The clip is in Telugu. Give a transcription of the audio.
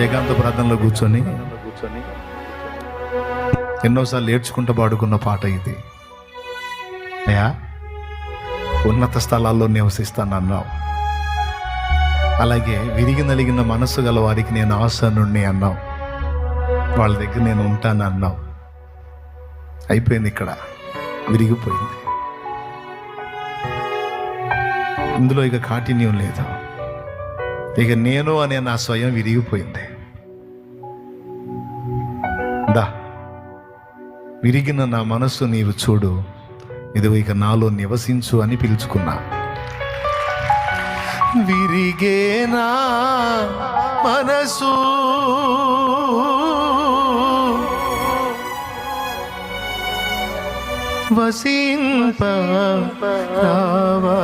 ఏకాంత ప్రార్థనలో కూర్చొని ఎన్నోసార్లు ఏడ్చుకుంటూ పాడుకున్న పాట ఇది. అయ్యా, ఉన్నత స్థలాల్లో నివసిస్తానన్నావు, అలాగే విరిగి నలిగిన మనస్సు గల వారికి నేను ఆసనుణ్ణి అన్నావు, వాళ్ళ దగ్గర నేను ఉంటాను అన్నావు. అయిపోయింది, ఇక్కడ విరిగిపోయింది. ఇందులో ఇక కాఠిన్యం లేదు. ఇక నేను అనే నా స్వయం విరిగిపోయింది. దా, విరిగిన నా మనస్సు నీవు చూడు, ఇదిగో ఇక నాలో నివసించు అని పిలుచుకున్నా. విరిగేనా మనసు వసింప రావా,